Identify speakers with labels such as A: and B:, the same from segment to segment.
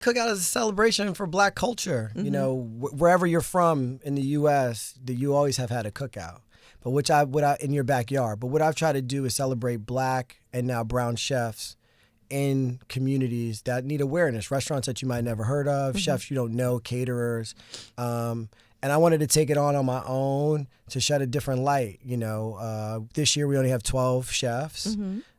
A: Cookout is a celebration for Black culture.
B: Mm-hmm.
A: You know, wherever you're from in the U.S., you always have had a cookout. But what I in your backyard. But what I've tried to do is celebrate Black and now brown chefs in communities that need awareness. Restaurants that you might never heard of, chefs you don't know, caterers. And I wanted to take it on my own to shed a different light. You know, this year we only have 12 chefs.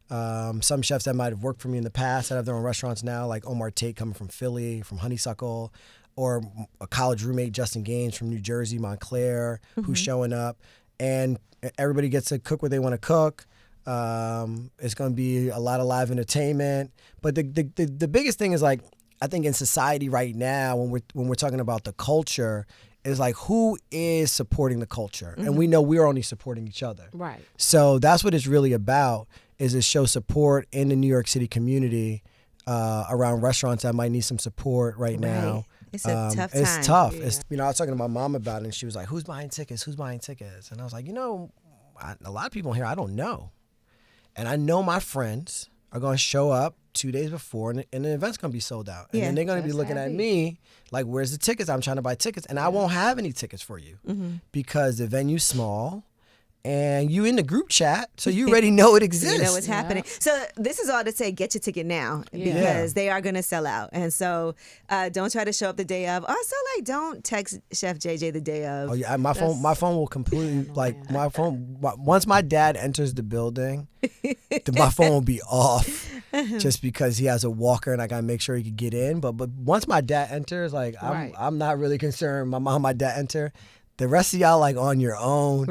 A: Some chefs that might have worked for me in the past that have their own restaurants now, like Omar Tate coming from Philly, from Honeysuckle, or a college roommate, Justin Gaines from New Jersey, Montclair, who's showing up. And everybody gets to cook what they want to cook. It's going to be a lot of live entertainment. But the biggest thing is, like, I think in society right now, when we're talking about the culture, is like, who is supporting the culture? And we know we're only supporting each other.
B: Right.
A: So that's what it's really about, is to show support in the New York City community around restaurants that might need some support right now.
B: It's a tough time.
A: It's tough.
B: Yeah.
A: It's, I was talking to my mom about it, and she was like, who's buying tickets? Who's buying tickets? And I was like, a lot of people here I don't know. And I know my friends are going to show up 2 days before, and the event's going to be sold out. And then they're going to be looking at me like, where's the tickets? I'm trying to buy tickets. And I won't have any tickets for you because the venue's small. And you in the group chat, so you already know it exists.
B: You know what's happening. So this is all to say, get your ticket now because they are going to sell out. And so don't try to show up the day of. Also, like, don't text Chef JJ the day of.
A: Oh yeah, my phone will completely my phone. Once my dad enters the building, my phone will be off, just because he has a walker and I gotta make sure he can get in. But once my dad enters, like I'm not really concerned. My mom, my dad enter. The rest of y'all, like, on your own.